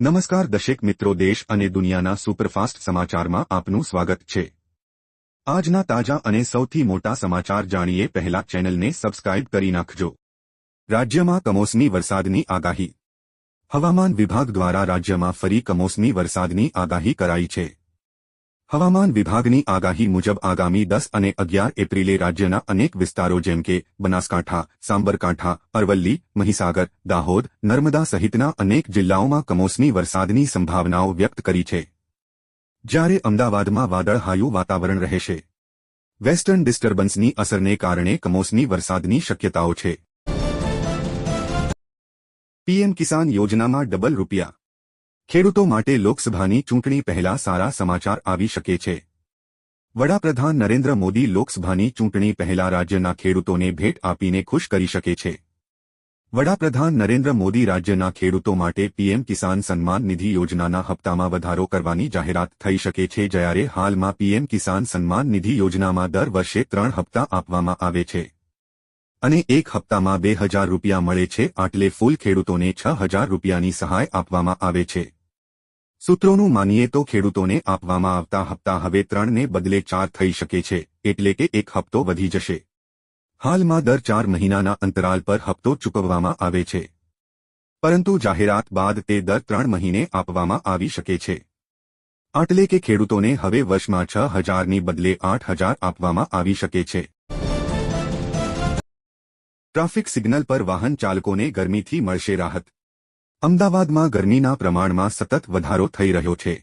નમસ્કાર દર્શક મિત્રો, દેશ અને દુનિયાના સુપરફાસ્ટ સમાચારમાં આપનું સ્વાગત છે। આજના તાજા અને સૌથી મોટા સમાચાર જાણીએ પહેલા ચેનલને સબસ્ક્રાઇબ કરી નાખજો। રાજ્યમાં કમોસમી વરસાદની આગાહી। હવામાન વિભાગ દ્વારા રાજ્યમાં ફરી કમોસમી વરસાદની આગાહી કરાઈ છે। હવામાન વિભાગની આગાહી મુજબ આગામી 10 અને 11 એપ્રિલે રાજ્યના અનેક વિસ્તારો જેમ કે બનાસકાંઠા, સાબરકાંઠા, અરવલ્લી, મહીસાગર, દાહોદ, નર્મદા સહિતના અનેક જિલ્લાઓમાં કમોસમી વરસાદની સંભાવનાઓ વ્યક્ત કરી છે। જ્યારે અમદાવાદમાં વાદળછાયું વાતાવરણ રહેશે। વેસ્ટર્ન ડિસ્ટર્બન્સની અસરને કારણે કમોસમી વરસાદની શક્યતાઓ છે। પીએમ કિસાન યોજનામાં ડબલ રૂપિયા। ખેડૂતો માટે લોકસભાની ચૂંટણી પહેલા સારા સમાચાર આવી શકે છે। વડાપ્રધાન નરેન્દ્ર મોદી લોકસભાની ચૂંટણી પહેલા રાજ્યના ખેડૂતોને ભેટ આપીને ખુશ કરી શકે છે। વડાપ્રધાન નરેન્દ્ર મોદી રાજ્યના ખેડૂતો માટે પીએમ કિસાન સન્માન નિધિ યોજનાના હપ્તામાં વધારો કરવાની જાહેરાત થઈ શકે છે। જ્યારે હાલમાં પીએમ કિસાન સન્માન નિધિ યોજનામાં દર વર્ષે 3 હપ્તા આપવામાં આવે છે અને એક હપ્તામાં 2000 રૂપિયા મળે છે। આટલે ફૂલ ખેડૂતોને 6000 રૂપિયાની સહાય આપવામાં આવે છે। સૂત્રોનું માનીએ તો ખેડૂતોને આપવામાં આવતા હપ્તા હવે 3 ને બદલે 4 થઈ શકે છે, એટલે કે એક હપ્તો વધી જશે। હાલમાં દર 4 મહિનાના અંતરાલ પર હપ્તો ચૂકવવામાં આવે છે, પરંતુ જાહેરાત બાદ તે દર 3 મહિને આપવામાં આવી શકે છે। આટલે કે ખેડૂતોને હવે વર્ષમાં 6000ની બદલે 8000 આપવામાં આવી શકે છે। ટ્રાફિક સિગ્નલ પર વાહન ચાલકોને ગરમીથી મળશે રાહત। અમદાવાદમાં ગરમીના પ્રમાણમાં સતત વધારો થઈ રહ્યો છે।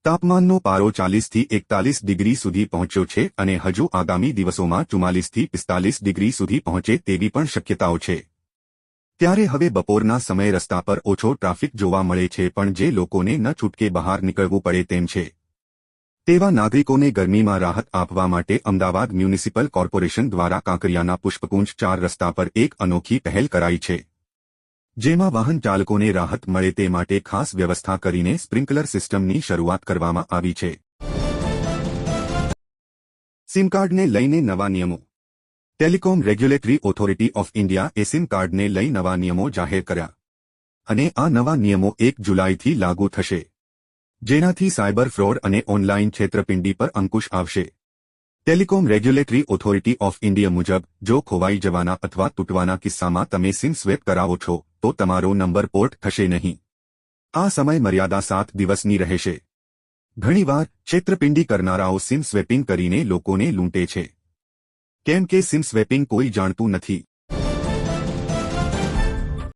તાપમાનનો પારો 40થી 41 ડિગ્રી સુધી પહોંચ્યો છે અને હજુ આગામી દિવસોમાં 44થી 45 ડિગ્રી સુધી પહોંચે તેવી પણ શક્યતાઓ છે। ત્યારે હવે બપોરના સમયે રસ્તા પર ઓછો ટ્રાફિક જોવા મળે છે, પણ જે લોકોને ન છૂટકે બહાર નીકળવું પડે તેમ છે તેવા નાગરિકોને ગરમીમાં રાહત આપવા માટે અમદાવાદ મ્યુનિસિપલ કોર્પોરેશન દ્વારા કાંકરિયાના પુષ્પકુંજ 4 રસ્તા પર એક અનોખી પહેલ કરાઈ છે, જેમાં વાહન ચાલકોને રાહત મળે તે માટે ખાસ વ્યવસ્થા કરીને સ્પ્રિંકલર સિસ્ટમની શરૂઆત કરવામાં આવી છે। સિમ કાર્ડને લઈને નવા નિયમો। ટેલિકોમ રેગ્યુલેટરી ઓથોરિટી ઓફ ઇન્ડિયાએ સિમ કાર્ડને લઈ નવા નિયમો જાહેર કર્યા અને આ નવા નિયમો 1 જુલાઈથી લાગુ થશે, જેનાથી સાયબર ફ્રોડ અને ઓનલાઈન છેતરપિંડી પર અંકુશ આવશે। Telecom regulatory authority of India મુજબ જો ખોવાઈ જવાના અથવા તૂટવાના કિસ્સામાં તમે સિમ સ્વેપ કરાવો છો તો તમારો નંબર પોર્ટ થશે નહીં। આ સમય મર્યાદા 7 દિવસની રહેશે। ઘણીવાર છેતરપિંડી કરનારાઓ સિમ સ્વેપિંગ કરીને લોકોને લૂંટે છે, કેમ કે સિમ સ્વેપિંગ કોઈ જાણતું નથી।